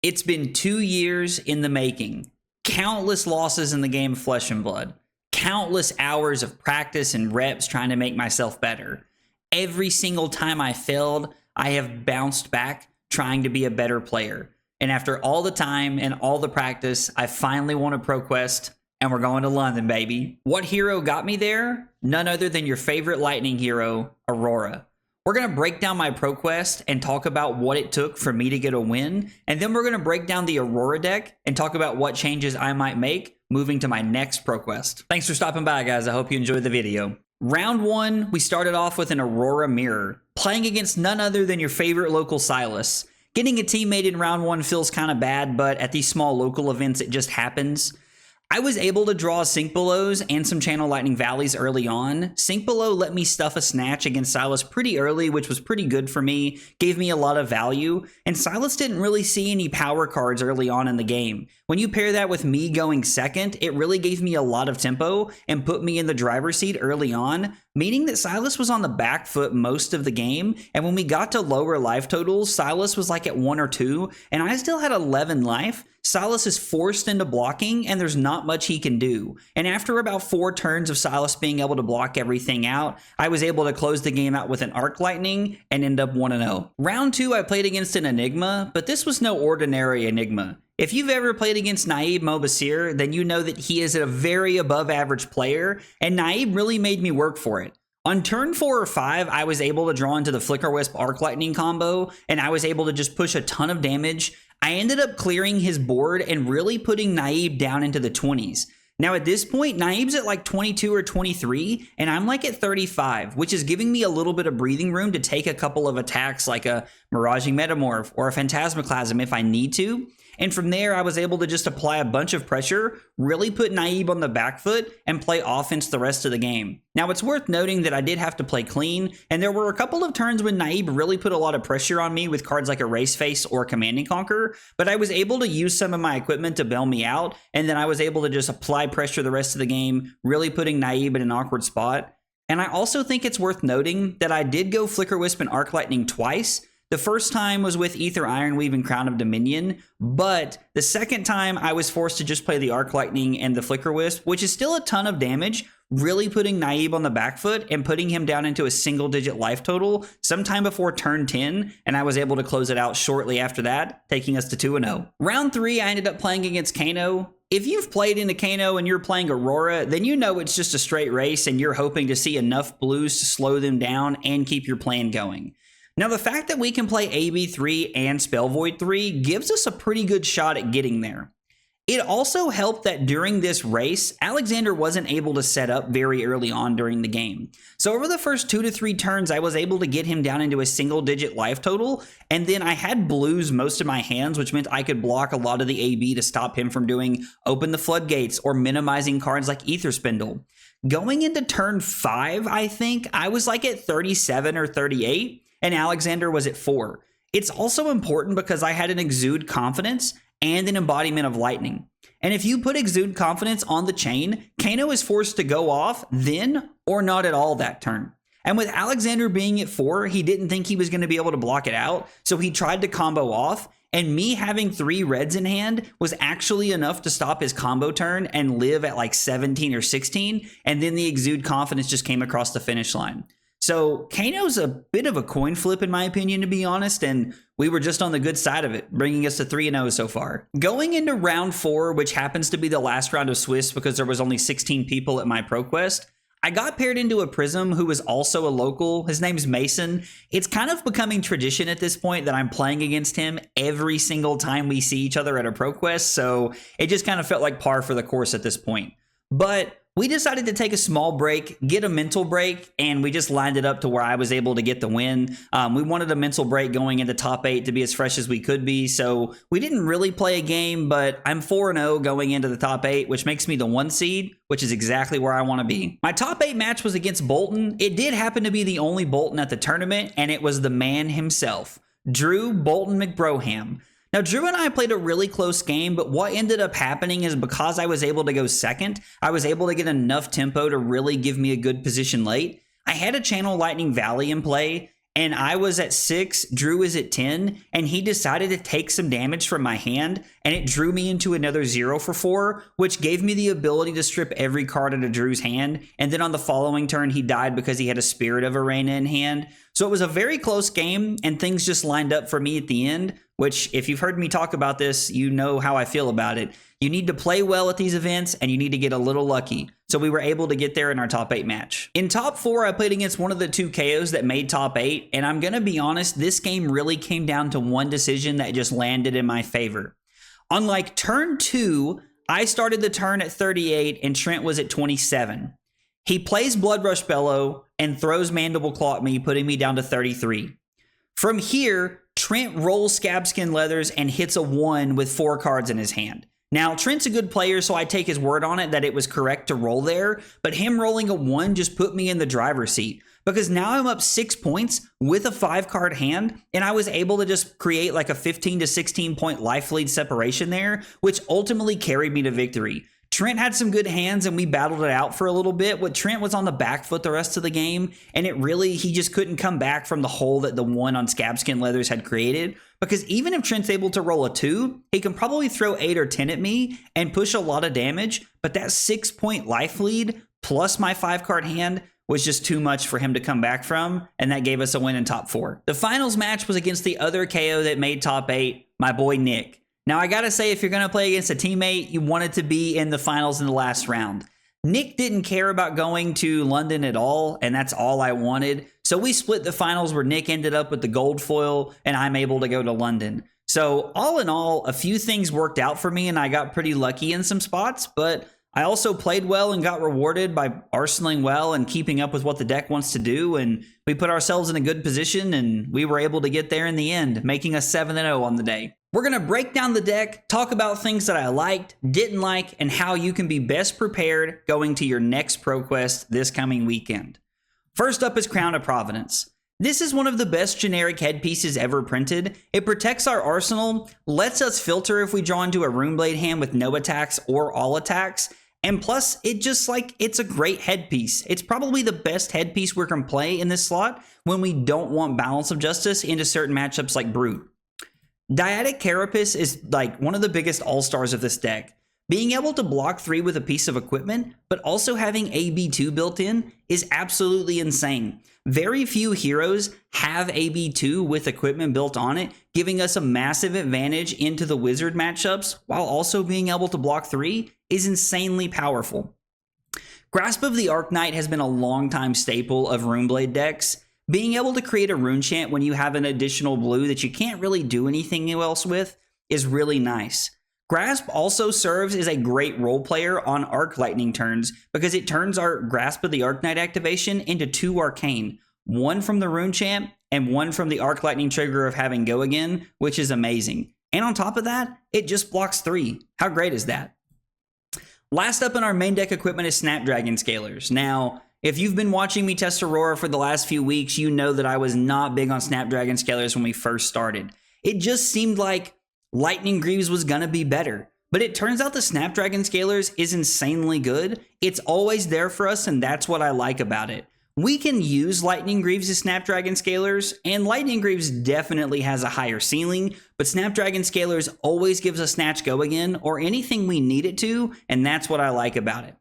It's been 2 years in the making. Countless losses in the game of Flesh and Blood. Countless hours of practice and reps trying to make myself better. Every single time I failed, I have bounced back trying to be a better player. And after all the time and all the practice, I finally won a ProQuest, and we're going to London, baby. What hero got me there? None other than your favorite lightning hero, Aurora. We're going to break down my ProQuest and talk about what it took for me to get a win. And then we're going to break down the Aurora deck and talk about what changes I might make moving to my next ProQuest. Thanks for stopping by, guys. I hope you enjoyed the video. Round 1, we started off with an Aurora mirror, playing against none other than your favorite local Silas. Getting a teammate in round 1 feels kind of bad, but at these small local events, it just happens. I was able to draw Sink Belows and some Channel Lightning Valleys early on. Sink Below let me stuff a Snatch against Silas pretty early, which was pretty good for me, gave me a lot of value, and Silas didn't really see any power cards early on in the game. When you pair that with me going second, it really gave me a lot of tempo and put me in the driver's seat early on, meaning that Silas was on the back foot most of the game, and when we got to lower life totals, Silas was like at 1 or 2, and I still had 11 life. Silas is forced into blocking, and there's not much he can do. And after about 4 turns of Silas being able to block everything out, I was able to close the game out with an Arc Lightning and end up 1-0. Round 2, I played against an Enigma, but this was no ordinary Enigma. If you've ever played against Naib Mobasir, then you know that he is a very above average player, and Naib really made me work for it. On turn 4 or 5, I was able to draw into the Flicker Wisp Arc Lightning combo, and I was able to just push a ton of damage. I ended up clearing his board and really putting Naib down into the 20s. Now at this point, Naib's at like 22 or 23, and I'm like at 35, which is giving me a little bit of breathing room to take a couple of attacks like a Miraging Metamorph or a Phantasmaclasm if I need to. And from there, I was able to just apply a bunch of pressure, really put Naib on the back foot, and play offense the rest of the game. Now, it's worth noting that I did have to play clean, and there were a couple of turns when Naib really put a lot of pressure on me with cards like Erase Face or Command and Conquer, but I was able to use some of my equipment to bail me out, and then I was able to just apply pressure the rest of the game, really putting Naib in an awkward spot. And I also think it's worth noting that I did go Flicker Wisp and Arc Lightning twice. The first time was with Aether Ironweave and Crown of Dominion, but the second time I was forced to just play the Arc Lightning and the Flicker Wisp, which is still a ton of damage, really putting Naib on the back foot and putting him down into a single-digit life total sometime before turn 10, and I was able to close it out shortly after that, taking us to 2-0. Round 3, I ended up playing against Kano. If you've played into Kano and you're playing Aurora, then you know it's just a straight race and you're hoping to see enough blues to slow them down and keep your plan going. Now, the fact that we can play AB3 and Spell Void 3 gives us a pretty good shot at getting there. It also helped that during this race, Alexander wasn't able to set up very early on during the game. So over the first 2 to 3 turns, I was able to get him down into a single-digit life total, and then I had blues most of my hands, which meant I could block a lot of the AB to stop him from doing Open the Floodgates or minimizing cards like Ether Spindle. Going into turn 5, I think, I was like at 37 or 38, and Alexander was at 4. It's also important because I had an Exude Confidence and an Embodiment of Lightning. And if you put Exude Confidence on the chain, Kano is forced to go off then or not at all that turn. And with Alexander being at 4, he didn't think he was going to be able to block it out, so he tried to combo off, and me having 3 reds in hand was actually enough to stop his combo turn and live at like 17 or 16, and then the Exude Confidence just came across the finish line. So Kano's a bit of a coin flip in my opinion, to be honest, and we were just on the good side of it, bringing us to 3-0 so far. Going into round 4, which happens to be the last round of Swiss because there was only 16 people at my ProQuest, I got paired into a Prism who was also a local. His name's Mason. It's kind of becoming tradition at this point that I'm playing against him every single time we see each other at a ProQuest, so it just kind of felt like par for the course at this point. But we decided to take a small break, get a mental break, and we just lined it up to where I was able to get the win. We wanted a mental break going into top 8 to be as fresh as we could be, so we didn't really play a game, but I'm 4-0 going into the top 8, which makes me the 1 seed, which is exactly where I want to be. My top 8 match was against Bolton. It did happen to be the only Bolton at the tournament, and it was the man himself, Drew Bolton McBroham. Now, Drew and I played a really close game, but what ended up happening is because I was able to go second, I was able to get enough tempo to really give me a good position late. I had a Channel Lightning Valley in play, and I was at 6, Drew is at 10, and he decided to take some damage from my hand, and it drew me into another 0 for 4, which gave me the ability to strip every card out of Drew's hand, and then on the following turn he died because he had a Spirit of Arena in hand. So it was a very close game, and things just lined up for me at the end, which if you've heard me talk about this, you know how I feel about it. You need to play well at these events, and you need to get a little lucky. So we were able to get there in our top 8 match. In top 4, I played against one of the 2 KOs that made top 8, and I'm going to be honest, this game really came down to one decision that just landed in my favor. On like turn 2, I started the turn at 38, and Trent was at 27. He plays Blood Rush Bellow and throws Mandible Claw at me, putting me down to 33. From here, Trent rolls Scabskin Leathers and hits a 1 with 4 cards in his hand. Now, Trent's a good player, so I take his word on it that it was correct to roll there, but him rolling a 1 just put me in the driver's seat, because now I'm up 6 points with a 5-card hand, and I was able to just create like a 15 to 16 point life lead separation there, which ultimately carried me to victory. Trent had some good hands, and we battled it out for a little bit, but Trent was on the back foot the rest of the game, and he just couldn't come back from the hole that the 1 on Scabskin Leathers had created, because even if Trent's able to roll a 2, he can probably throw 8 or 10 at me and push a lot of damage, but that 6-point life lead plus my 5-card hand was just too much for him to come back from, and that gave us a win in top 4. The finals match was against the other KO that made top 8, my boy Nick. Now, I gotta say, if you're gonna play against a teammate, you want it to be in the finals in the last round. Nick didn't care about going to London at all, and that's all I wanted. So we split the finals where Nick ended up with the gold foil, and I'm able to go to London. So all in all, a few things worked out for me, and I got pretty lucky in some spots, but I also played well and got rewarded by arsenaling well and keeping up with what the deck wants to do, and we put ourselves in a good position, and we were able to get there in the end, making us 7-0 on the day. We're going to break down the deck, talk about things that I liked, didn't like, and how you can be best prepared going to your next ProQuest this coming weekend. First up is Crown of Providence. This is one of the best generic headpieces ever printed. It protects our arsenal, lets us filter if we draw into a Runeblade hand with no attacks or all attacks, and plus, it's a great headpiece. It's probably the best headpiece we can play in this slot when we don't want Balance of Justice into certain matchups like Brute. Dyadic Carapace is like one of the biggest all-stars of this deck. Being able to block 3 with a piece of equipment, but also having AB2 built in is absolutely insane. Very few heroes have AB2 with equipment built on it, giving us a massive advantage into the wizard matchups, while also being able to block 3 is insanely powerful. Grasp of the Arknight has been a long-time staple of Runeblade decks. Being able to create a rune chant when you have an additional blue that you can't really do anything else with is really nice. Grasp also serves as a great role player on Arc Lightning turns because it turns our Grasp of the Arknight activation into 2 Arcane, 1 from the rune chant and 1 from the Arc Lightning trigger of having Go Again, which is amazing. And on top of that, it just blocks 3. How great is that? Last up in our main deck equipment is Snapdragon Scalers. Now, if you've been watching me test Aurora for the last few weeks, you know that I was not big on Snapdragon Scalers when we first started. It just seemed like Lightning Greaves was gonna be better. But it turns out the Snapdragon Scalers is insanely good. It's always there for us, and that's what I like about it. We can use Lightning Greaves as Snapdragon Scalers, and Lightning Greaves definitely has a higher ceiling, but Snapdragon Scalers always gives us Snatch Go Again, or anything we need it to, and that's what I like about it.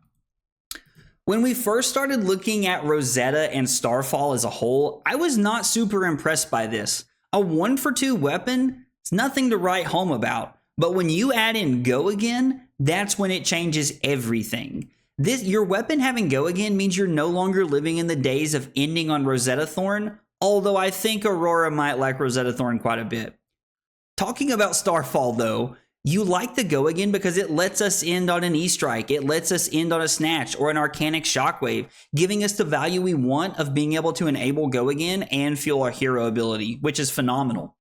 When we first started looking at Rosetta and Starfall as a whole, I was not super impressed by this. A 1-for-2 weapon is nothing to write home about, but when you add in Go Again, that's when it changes everything. Your weapon having Go Again means you're no longer living in the days of ending on Rosetta Thorn, although I think Aurora might like Rosetta Thorn quite a bit. Talking about Starfall though, you like the Go Again because it lets us end on an E-Strike, it lets us end on a Snatch or an Arcanic Shockwave, giving us the value we want of being able to enable Go Again and fuel our hero ability, which is phenomenal.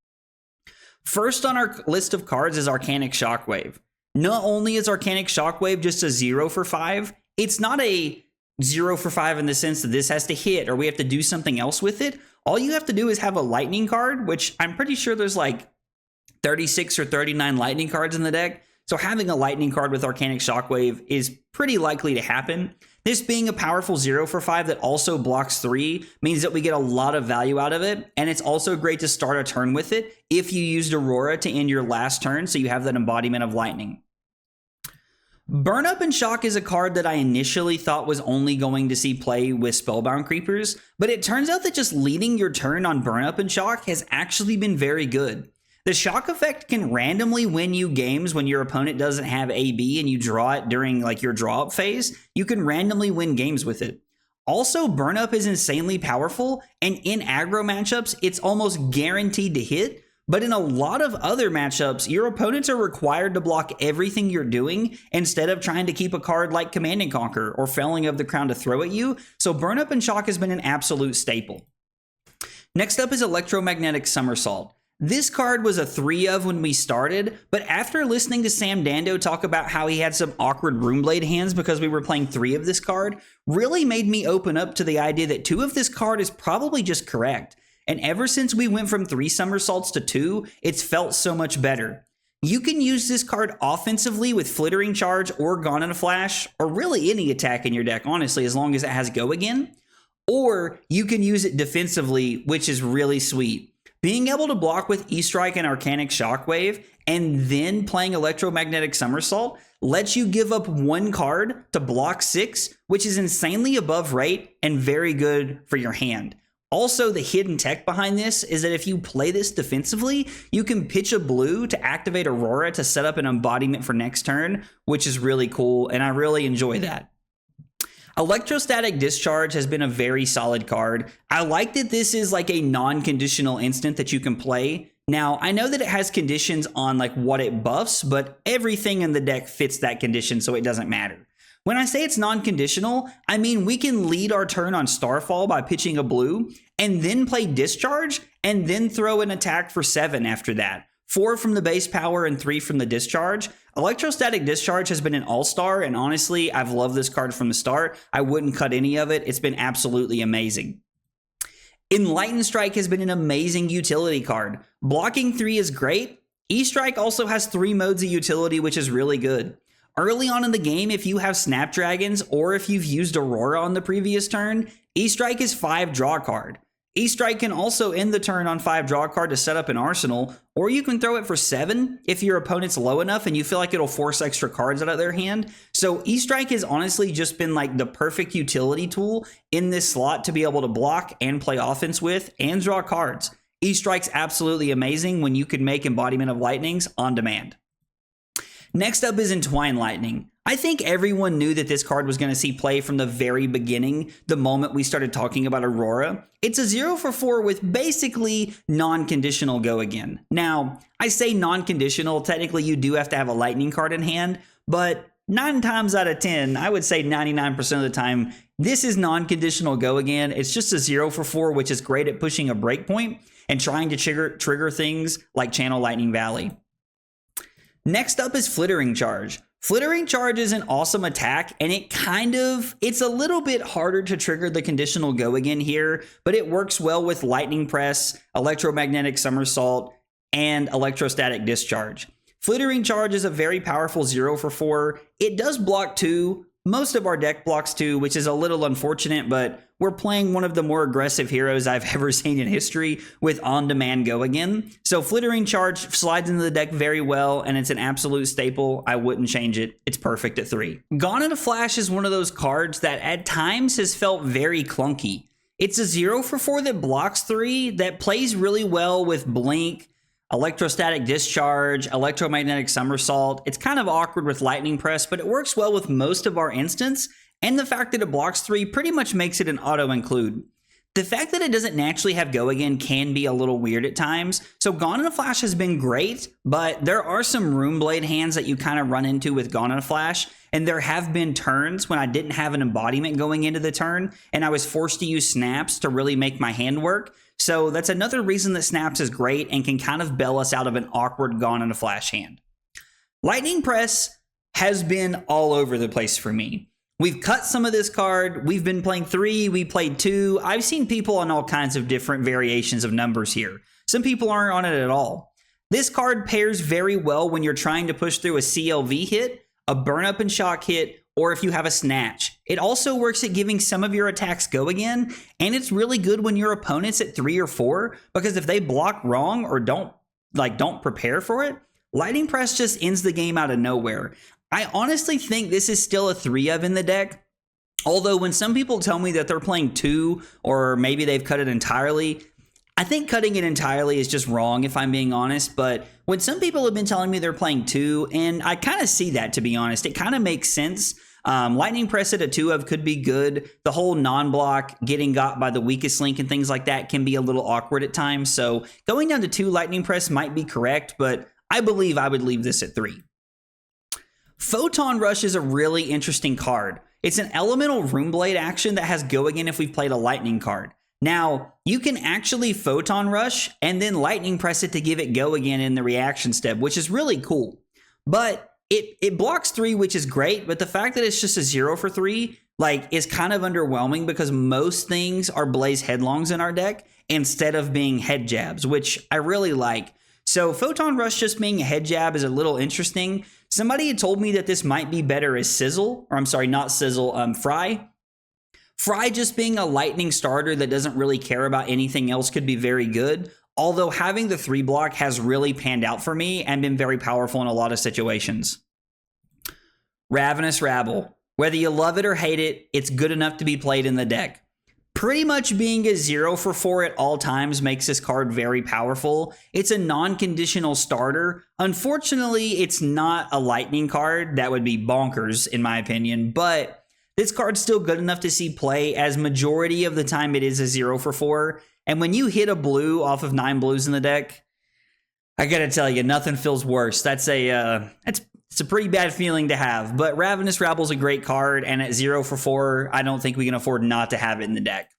First on our list of cards is Arcanic Shockwave. Not only is Arcanic Shockwave just a 0 for 5, it's not a 0 for 5 in the sense that this has to hit or we have to do something else with it. All you have to do is have a lightning card, which I'm pretty sure there's like 36 or 39 lightning cards in the deck. So having a lightning card with Arcanic Shockwave is pretty likely to happen. This being a powerful 0 for 5 that also blocks 3 means that we get a lot of value out of it, and it's also great to start a turn with it if you used Aurora to end your last turn, so you have that embodiment of lightning. Burn Up and Shock is a card that I initially thought was only going to see play with Spellbound Creepers, but it turns out that just leading your turn on Burn Up and Shock has actually been very good. The shock effect can randomly win you games when your opponent doesn't have AB and you draw it during like your draw up phase. You can randomly win games with it. Also, Burn Up is insanely powerful, and in aggro matchups, it's almost guaranteed to hit. But in a lot of other matchups, your opponents are required to block everything you're doing instead of trying to keep a card like Command and Conquer or Felling of the Crown to throw at you. So Burn Up and Shock has been an absolute staple. Next up is Electromagnetic Somersault. This card was a 3 of when we started, but after listening to Sam Dando talk about how he had some awkward Runeblade hands because we were playing 3 of this card, really made me open up to the idea that 2 of this card is probably just correct. And ever since we went from 3 somersaults to 2, it's felt so much better. You can use this card offensively with Flittering Charge or Gone in a Flash, or really any attack in your deck, honestly, as long as it has Go Again. Or you can use it defensively, which is really sweet. Being able to block with E-Strike and Arcanic Shockwave and then playing Electromagnetic Somersault lets you give up 1 card to block 6, which is insanely above rate and very good for your hand. Also, the hidden tech behind this is that if you play this defensively, you can pitch a blue to activate Aurora to set up an embodiment for next turn, which is really cool, and I really enjoy that. Electrostatic Discharge has been a very solid card. I like that this is like a non-conditional instant that you can play. Now, I know that it has conditions on like what it buffs, but everything in the deck fits that condition, so it doesn't matter. When I say it's non-conditional, I mean we can lead our turn on Starfall by pitching a blue, and then play Discharge, and then throw an attack for 7 after that. 4 from the base power and 3 from the Discharge. Electrostatic Discharge has been an all-star, and honestly, I've loved this card from the start. I wouldn't cut any of it. It's been absolutely amazing. Enlightened Strike has been an amazing utility card. Blocking 3 is great. E-Strike also has 3 modes of utility, which is really good. Early on in the game, if you have Snapdragons or if you've used Aurora on the previous turn, E-Strike is 5 draw card. E-Strike can also end the turn on 5 draw card to set up an arsenal, or you can throw it for 7 if your opponent's low enough and you feel like it'll force extra cards out of their hand. So E-Strike has honestly just been like the perfect utility tool in this slot to be able to block and play offense with and draw cards. E-Strike's absolutely amazing when you can make Embodiment of Lightnings on demand. Next up is Entwine Lightning. I think everyone knew that this card was going to see play from the very beginning, the moment we started talking about Aurora. It's a 0 for 4 with basically non-conditional Go Again. Now, I say non-conditional, technically you do have to have a lightning card in hand, but 9 times out of 10, I would say 99% of the time, this is non-conditional Go Again. It's just a 0 for 4, which is great at pushing a breakpoint and trying to trigger things like Channel Lightning Valley. Next up is Flittering Charge. Flittering Charge is an awesome attack, and it's a little bit harder to trigger the conditional Go Again here, but it works well with Lightning Press, Electromagnetic Somersault, and Electrostatic Discharge. Flittering Charge is a very powerful 0 for 4. It does block 2. Most of our deck blocks 2, which is a little unfortunate, but we're playing one of the more aggressive heroes I've ever seen in history with on-demand Go Again. So Flittering Charge slides into the deck very well, and it's an absolute staple. I wouldn't change it. It's perfect at 3. Gone in a Flash is one of those cards that at times has felt very clunky. It's a 0 for 4 that blocks 3, that plays really well with Blink, Electrostatic Discharge, Electromagnetic Somersault. It's kind of awkward with Lightning Press, but it works well with most of our instants, and the fact that it blocks 3 pretty much makes it an auto-include. The fact that it doesn't naturally have Go Again can be a little weird at times, so Gone in a Flash has been great, but there are some Runeblade hands that you kind of run into with Gone in a Flash, and there have been turns when I didn't have an embodiment going into the turn, and I was forced to use Snaps to really make my hand work. So that's another reason that Snaps is great and can kind of bail us out of an awkward Gone in a Flash hand. Lightning Press has been all over the place for me. We've cut some of this card. We've been playing 3. We played 2. I've seen people on all kinds of different variations of numbers here. Some people aren't on it at all. This card pairs very well when you're trying to push through a CLV hit, a Burn Up and Shock hit, or if you have a Snatch. It also works at giving some of your attacks go again, and it's really good when your opponent's at 3 or 4, because if they block wrong or don't prepare for it, Lightning Press just ends the game out of nowhere. I honestly think this is still a 3 of in the deck. Although when some people tell me that they're playing 2, or maybe they've cut it entirely, I think cutting it entirely is just wrong, if I'm being honest. But when some people have been telling me they're playing 2, and I kind of see that, to be honest, it kind of makes sense. Lightning Press at a 2 of could be good. The whole non-block, getting got by the weakest link and things like that can be a little awkward at times. So going down to 2 Lightning Press might be correct, but I believe I would leave this at 3. Photon Rush is a really interesting card. It's an elemental Runeblade action that has go again if we've played a lightning card. Now, you can actually Photon Rush and then Lightning Press it to give it go again in the reaction step, which is really cool. But it blocks 3, which is great, but the fact that it's just a 0 for 3, is kind of underwhelming, because most things are Blaze Headlongs in our deck instead of being head jabs, which I really like. So Photon Rush just being a head jab is a little interesting. Somebody had told me that this might be better as Sizzle, or I'm sorry, not Sizzle, Fry. Fry just being a lightning starter that doesn't really care about anything else could be very good. Although having the 3 block has really panned out for me and been very powerful in a lot of situations. Ravenous Rabble. Whether you love it or hate it, it's good enough to be played in the deck. Pretty much being a 0 for 4 at all times makes this card very powerful. It's a non-conditional starter. Unfortunately, it's not a lightning card. That would be bonkers in my opinion, but this card's still good enough to see play, as majority of the time it is a 0 for 4. And when you hit a blue off of 9 blues in the deck, I gotta tell you, nothing feels worse. It's a pretty bad feeling to have, but Ravenous Rabble's a great card, and at 0 for 4, I don't think we can afford not to have it in the deck.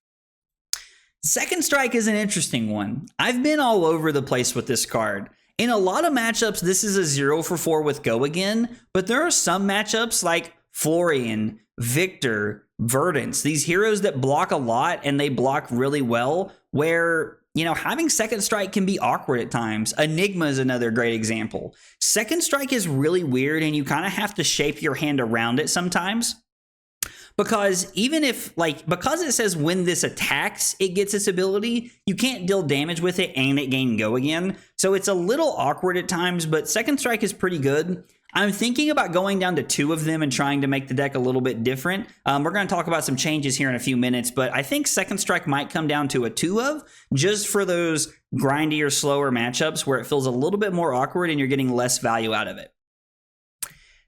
Second Strike is an interesting one. I've been all over the place with this card. In a lot of matchups, this is a 0 for 4 with go again, but there are some matchups like Florian, Victor, Verdance, these heroes that block a lot and they block really well, where having Second Strike can be awkward at times. Enigma is another great example. Second Strike is really weird, and you kind of have to shape your hand around it sometimes. Because even if, because it says when this attacks, it gets its ability, you can't deal damage with it and it gain go again. So it's a little awkward at times, but Second Strike is pretty good. I'm thinking about going down to 2 of them and trying to make the deck a little bit different. We're going to talk about some changes here in a few minutes, but I think Second Strike might come down to a 2 of, just for those grindier, slower matchups where it feels a little bit more awkward and you're getting less value out of it.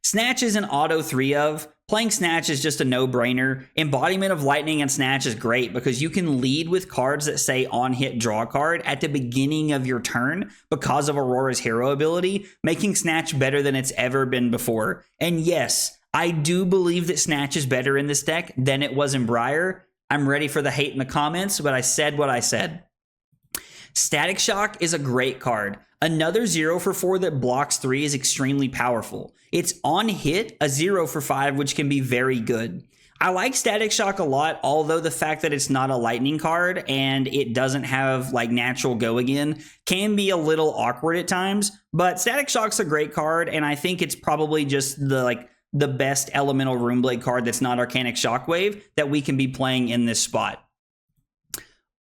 Snatch is an auto 3 of. Playing Snatch is just a no-brainer. Embodiment of Lightning and Snatch is great because you can lead with cards that say on-hit draw card at the beginning of your turn because of Aurora's hero ability, making Snatch better than it's ever been before. And yes, I do believe that Snatch is better in this deck than it was in Briar. I'm ready for the hate in the comments, but I said what I said. Static Shock is a great card. Another 0 for 4 that blocks 3 is extremely powerful. It's on hit, a 0 for 5, which can be very good. I like Static Shock a lot, although the fact that it's not a lightning card and it doesn't have natural go again can be a little awkward at times. But Static Shock's a great card, and I think it's probably just the best elemental Runeblade card that's not Arcanic Shockwave that we can be playing in this spot.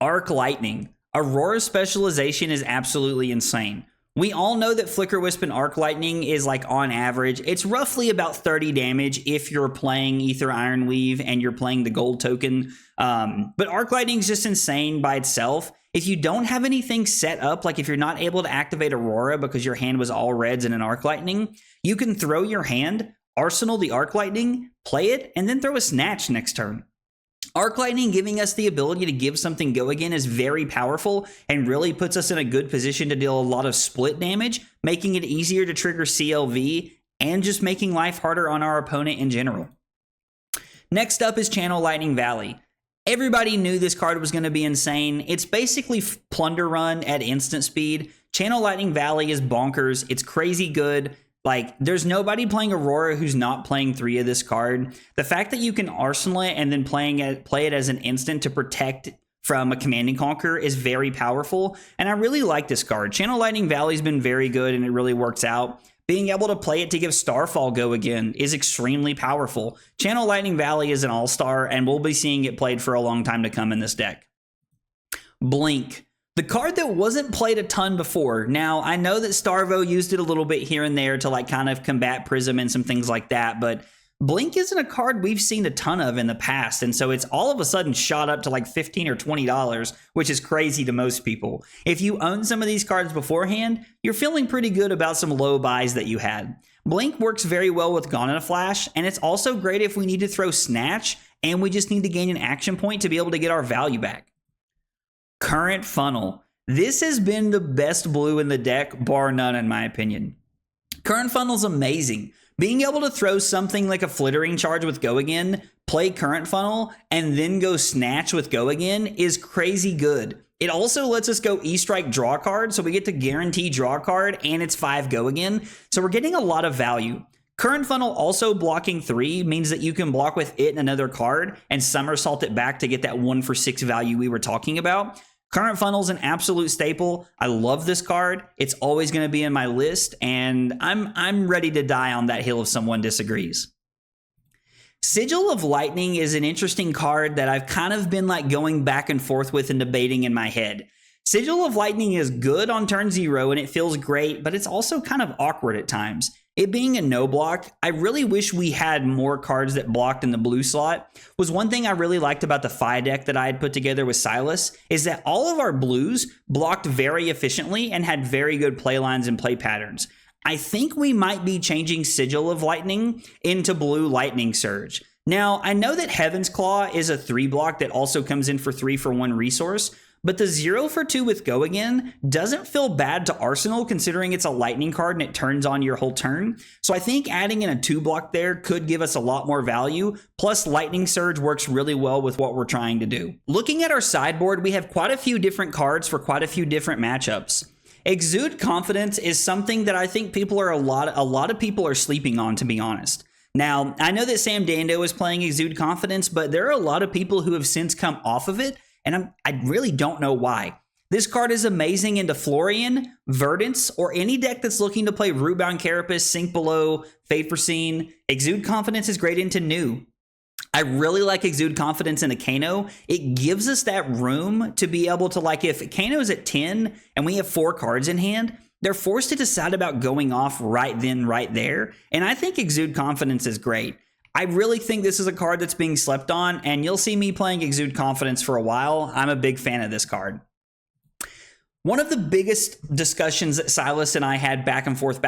Arc Lightning. Aurora's specialization is absolutely insane. We all know that Flicker Wisp and Arc Lightning is on average, it's roughly about 30 damage if you're playing Ether Ironweave and you're playing the gold token. But Arc Lightning is just insane by itself. If you don't have anything set up, if you're not able to activate Aurora because your hand was all reds and an Arc Lightning, you can throw your hand, arsenal the Arc Lightning, play it, and then throw a Snatch next turn. Arc Lightning giving us the ability to give something go again is very powerful and really puts us in a good position to deal a lot of split damage, making it easier to trigger CLV and just making life harder on our opponent in general. Next up is Channel Lightning Valley. Everybody knew this card was going to be insane. It's basically Plunder Run at instant speed. Channel Lightning Valley is bonkers. It's crazy good. There's nobody playing Aurora who's not playing 3 of this card. The fact that you can arsenal it and then play it as an instant to protect from a Command and Conquer is very powerful, and I really like this card. Channel Lightning Valley's been very good, and it really works out. Being able to play it to give Starfall go again is extremely powerful. Channel Lightning Valley is an all-star, and we'll be seeing it played for a long time to come in this deck. Blink. The card that wasn't played a ton before. Now, I know that Starvo used it a little bit here and there to like kind of combat Prism and some things like that, but Blink isn't a card we've seen a ton of in the past, and so it's all of a sudden shot up to like $15 or $20, which is crazy to most people. If you own some of these cards beforehand, you're feeling pretty good about some low buys that you had. Blink works very well with Gone in a Flash, and it's also great if we need to throw Snatch, and we just need to gain an action point to be able to get our value back. Current Funnel. This has been the best blue in the deck, bar none in my opinion. Current Funnel's amazing. Being able to throw something like a Flittering Charge with Go Again, play Current Funnel, and then go Snatch with Go Again is crazy good. It also lets us go E-Strike draw card, so we get to guarantee draw card, and it's 5 Go Again, so we're getting a lot of value. Current Funnel also blocking 3 means that you can block with it and another card and somersault it back to get that 1 for 6 value we were talking about. Current Funnel's an absolute staple. I love this card. It's always going to be in my list, and I'm ready to die on that hill if someone disagrees. Sigil of Lightning is an interesting card that I've kind of been like going back and forth with and debating in my head. Sigil of Lightning is good on turn 0 and it feels great, but it's also kind of awkward at times. It being a no block, I really wish we had more cards that blocked in the blue slot. Was one thing I really liked about the Fi deck that I had put together with Silas, is that all of our blues blocked very efficiently and had very good play lines and play patterns. I think we might be changing Sigil of Lightning into blue Lightning Surge. Now, I know that Heaven's Claw is a 3 block that also comes in for 3 for 1 resource, but the 0 for 2 with Go Again doesn't feel bad to Arsenal considering it's a lightning card and it turns on your whole turn. So I think adding in a 2 block there could give us a lot more value. Plus Lightning Surge works really well with what we're trying to do. Looking at our sideboard, we have quite a few different cards for quite a few different matchups. Exude Confidence is something that I think a lot of people are sleeping on, to be honest. Now, I know that Sam Dando is playing Exude Confidence, but there are a lot of people who have since come off of it, and I really don't know why. This card is amazing into Florian, Verdance, or any deck that's looking to play Rootbound Carapace, Sink Below, Fate Foreseen. Exude Confidence is great into New. I really like Exude Confidence in a Kano. It gives us that room to be able to, like, if Kano's at 10 and we have 4 cards in hand, they're forced to decide about going off right then, right there. And I think Exude Confidence is great. I really think this is a card that's being slept on, and you'll see me playing Exude Confidence for a while. I'm a big fan of this card. One of the biggest discussions that Silas and I had back and forth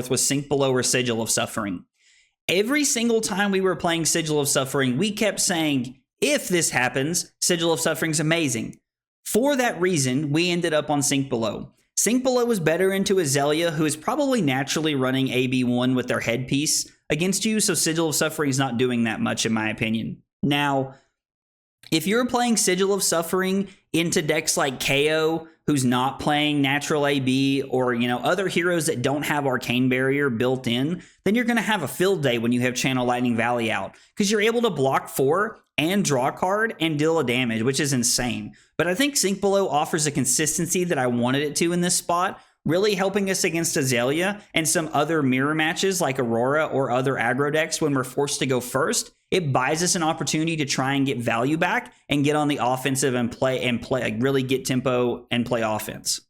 was Sink Below or Sigil of Suffering. Every single time we were playing Sigil of Suffering, we kept saying, if this happens, Sigil of Suffering's amazing. For that reason, we ended up on Sink Below. Sink Below was better into Azalea, who is probably naturally running AB1 with their headpiece against you, so Sigil of Suffering is not doing that much in my opinion. Now, if you're playing Sigil of Suffering into decks like KO, who's not playing natural AB, or other heroes that don't have Arcane Barrier built in, then you're going to have a field day when you have Channel Lightning Valley out, because you're able to block 4 and draw a card and deal a damage, which is insane. But I think Sink Below offers a consistency that I wanted it to in this spot, really helping us against Azalea and some other mirror matches like Aurora or other aggro decks when we're forced to go first. It buys us an opportunity to try and get value back and get on the offensive and play like really get tempo and play offense.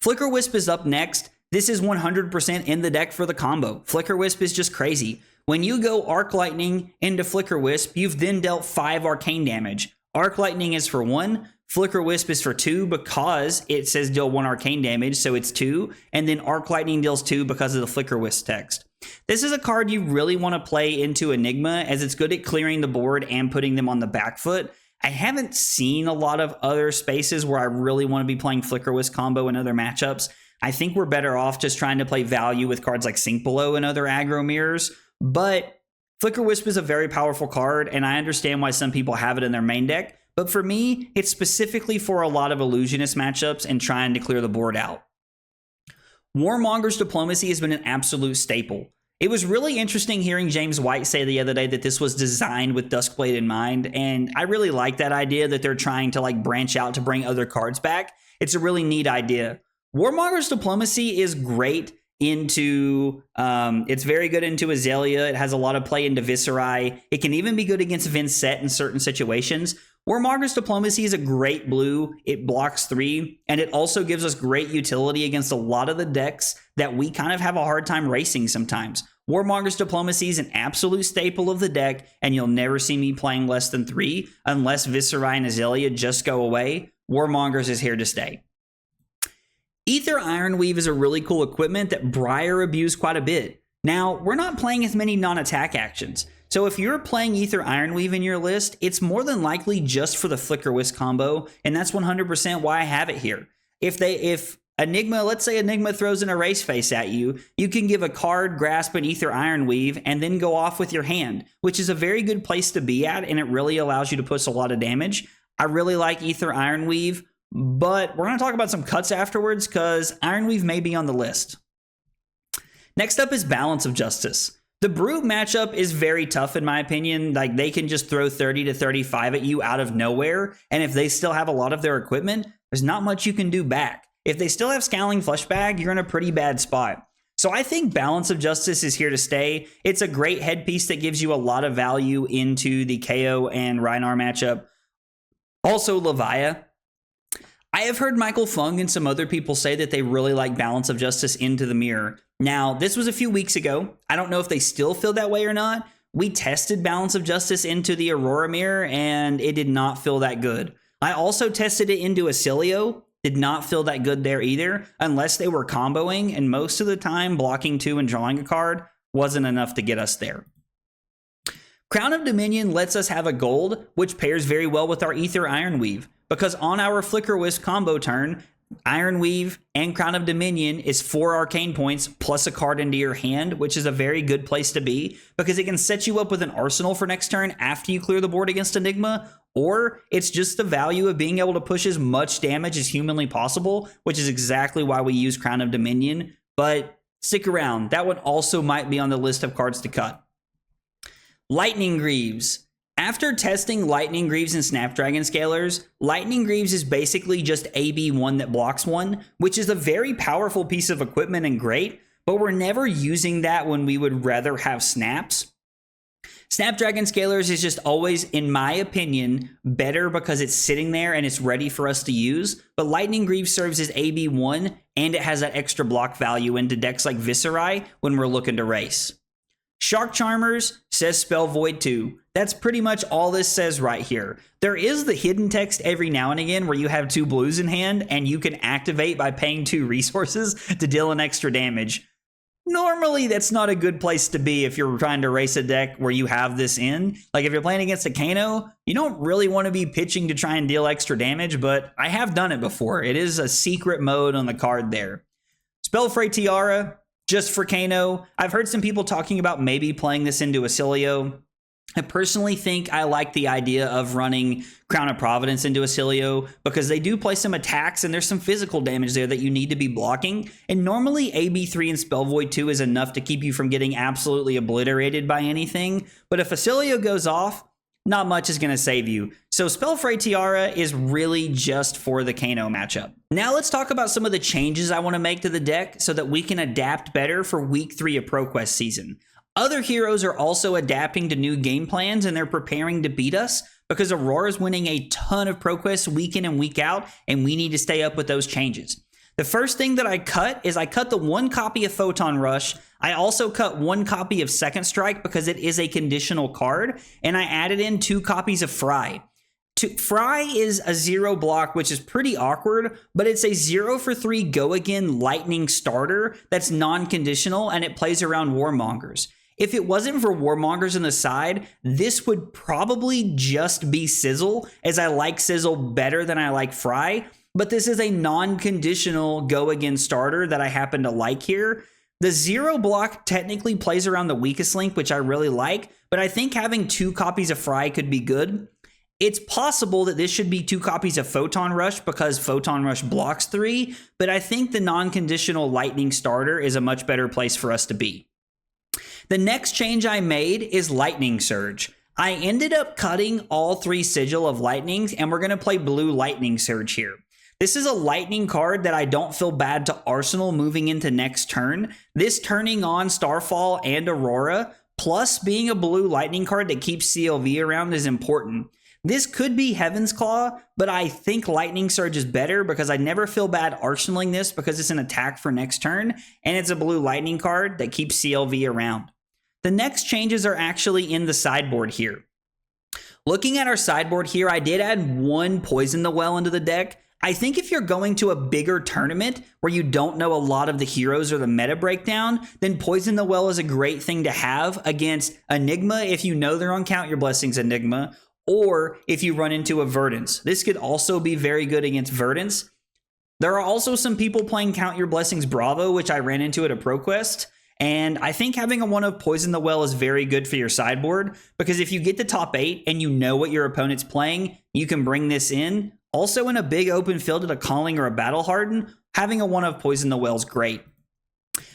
Flicker Wisp is up next. This is 100% in the deck for the combo. Flicker Wisp is just crazy. When you go Arc Lightning into Flicker Wisp, you've then dealt 5 arcane damage. Arc Lightning is for 1. Flicker Wisp is for 2 because it says deal 1 arcane damage, so it's 2. And then Arc Lightning deals 2 because of the Flicker Wisp text. This is a card you really want to play into Enigma, as it's good at clearing the board and putting them on the back foot. I haven't seen a lot of other spaces where I really want to be playing Flicker Wisp combo in other matchups. I think we're better off just trying to play value with cards like Sink Below and other aggro mirrors. But Flicker Wisp is a very powerful card, and I understand why some people have it in their main deck. But for me, it's specifically for a lot of Illusionist matchups and trying to clear the board out. Warmonger's Diplomacy has been an absolute staple. It was really interesting hearing James White say the other day that this was designed with Duskblade in mind, and I really like that idea that they're trying to like branch out to bring other cards back. It's a really neat idea. Warmonger's Diplomacy is great into, it's very good into Azalea. It has a lot of play into Viserai. It can even be good against Vincent in certain situations. Warmonger's Diplomacy is a great blue. It blocks 3, and it also gives us great utility against a lot of the decks that we kind of have a hard time racing sometimes. Warmonger's Diplomacy is an absolute staple of the deck, and you'll never see me playing less than 3 unless Viserai and Azalea just go away. Warmonger's is here to stay. Aether Ironweave is a really cool equipment that Briar abused quite a bit. Now, we're not playing as many non-attack actions, so if you're playing Aether Ironweave in your list, it's more than likely just for the Flicker Wisp combo, and that's 100% why I have it here. If Enigma, let's say Enigma throws an Erase Face at you, you can give a card, grasp an Aether Ironweave, and then go off with your hand, which is a very good place to be at, and it really allows you to push a lot of damage. I really like Aether Ironweave, but we're going to talk about some cuts afterwards because Ironweave may be on the list. Next up is Balance of Justice. The Brute matchup is very tough in my opinion. Like, they can just throw 30 to 35 at you out of nowhere, and if they still have a lot of their equipment, there's not much you can do back. If they still have Scowling Fleshbag, you're in a pretty bad spot. So I think Balance of Justice is here to stay. It's a great headpiece that gives you a lot of value into the KO and Rhinar matchup. Also, Leviah. I have heard Michael Fung and some other people say that they really like Balance of Justice into the mirror. Now, this was a few weeks ago. I don't know if they still feel that way or not. We tested Balance of Justice into the Aurora mirror, and it did not feel that good. I also tested it into Acilio. Did not feel that good there either, unless they were comboing, and most of the time, blocking 2 and drawing a card wasn't enough to get us there. Crown of Dominion lets us have a gold, which pairs very well with our Aether Ironweave, because on our Flicker Wisp combo turn, Ironweave and Crown of Dominion is 4 arcane points plus a card into your hand, which is a very good place to be, because it can set you up with an arsenal for next turn after you clear the board against Enigma, or it's just the value of being able to push as much damage as humanly possible, which is exactly why we use Crown of Dominion. But stick around, that one also might be on the list of cards to cut. Lightning Greaves. After testing Lightning Greaves and Snapdragon Scalers, Lightning Greaves is basically just AB1 that blocks 1, which is a very powerful piece of equipment and great, but we're never using that when we would rather have snaps. Snapdragon Scalers is just always, in my opinion, better because it's sitting there and it's ready for us to use, but Lightning Greaves serves as AB1 and it has that extra block value into decks like Viserai when we're looking to race. Shark Charmers says Spell Void 2. That's pretty much all this says right here. There is the hidden text every now and again where you have 2 blues in hand and you can activate by paying 2 resources to deal an extra damage. Normally, that's not a good place to be if you're trying to race a deck where you have this in. Like, if you're playing against a Kano, you don't really want to be pitching to try and deal extra damage, but I have done it before. It is a secret mode on the card there. Spellfray Tiara, just for Kano. I've heard some people talking about maybe playing this into Acilio. I personally think I like the idea of running Crown of Providence into Acilio because they do play some attacks and there's some physical damage there that you need to be blocking. And normally AB3 and Spell Void 2 is enough to keep you from getting absolutely obliterated by anything. But if Acilio goes off, not much is going to save you. So Spellfray Tiara is really just for the Kano matchup. Now let's talk about some of the changes I want to make to the deck so that we can adapt better for week 3 of ProQuest season. Other heroes are also adapting to new game plans and they're preparing to beat us because Aurora's winning a ton of ProQuest week in and week out, and we need to stay up with those changes. The first thing that I cut is I cut the 1 copy of Photon Rush. I also cut 1 copy of Second Strike because it is a conditional card, and I added in 2 copies of Fry. Fry is a 0 block, which is pretty awkward, but it's a 0 for 3 go again lightning starter that's non-conditional, and it plays around Warmongers. If it wasn't for Warmongers on the side, this would probably just be Sizzle, as I like Sizzle better than I like Fry, but this is a non-conditional go again starter that I happen to like here. The 0 block technically plays around the weakest link, which I really like, but I think having 2 copies of Fry could be good. It's possible that this should be 2 copies of Photon Rush because Photon Rush blocks 3, but I think the non-conditional lightning starter is a much better place for us to be. The next change I made is Lightning Surge. I ended up cutting all 3 Sigil of Lightnings, and we're going to play Blue Lightning Surge here. This is a lightning card that I don't feel bad to Arsenal moving into next turn. This turning on Starfall and Aurora, plus being a blue lightning card that keeps CLV around is important. This could be Heaven's Claw, but I think Lightning Surge is better because I never feel bad arsenaling this because it's an attack for next turn, and it's a blue lightning card that keeps CLV around. The next changes are actually in the sideboard here. Looking at our sideboard here, I did add one Poison the Well into the deck. I think if you're going to a bigger tournament where you don't know a lot of the heroes or the meta breakdown, then Poison the Well is a great thing to have against Enigma if you know they're on Count Your Blessings Enigma, or if you run into a Verdance. This could also be very good against Verdance. There are also some people playing Count Your Blessings Bravo, which I ran into at a ProQuest. And I think having a one of Poison the Well is very good for your sideboard, because if you get to top 8 and you know what your opponent's playing, you can bring this in. Also in a big open field at a Calling or a Battle Harden, having a one of Poison the Well is great.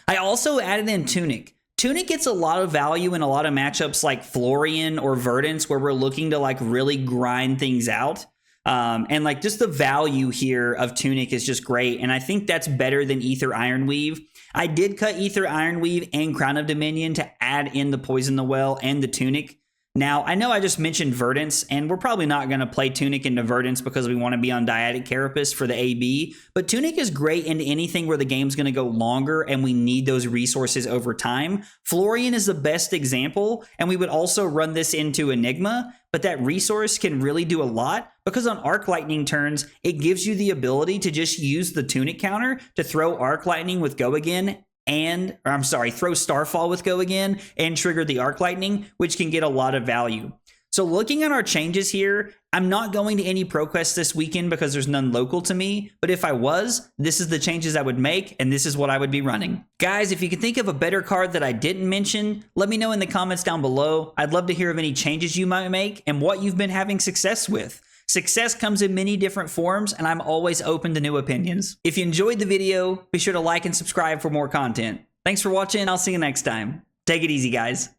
I also added in Tunic. Tunic gets a lot of value in a lot of matchups like Florian or Verdance, where we're looking to like really grind things out. And like just the value here of Tunic is just great. And I think that's better than Ether Ironweave. I did cut Ether Ironweave and Crown of Dominion to add in the Poison the Well and the Tunic. Now, I know I just mentioned Verdance, and we're probably not going to play Tunic into Verdance because we want to be on Dyadic Carapace for the AB, but Tunic is great into anything where the game's going to go longer and we need those resources over time. Florian is the best example, and we would also run this into Enigma, but that resource can really do a lot because on Arc Lightning turns, it gives you the ability to just use the Tunic counter to throw Arc Lightning with Go Again throw Starfall with Go Again and trigger the Arc Lightning, which can get a lot of value. So looking at our changes here, I'm not going to any ProQuest this weekend because there's none local to me, but if I was, this is the changes I would make, and this is what I would be running. Guys, if you can think of a better card that I didn't mention, let me know in the comments down below. I'd love to hear of any changes you might make and what you've been having success with. Success comes in many different forms, and I'm always open to new opinions. If you enjoyed the video, be sure to like and subscribe for more content. Thanks for watching. I'll see you next time. Take it easy, guys.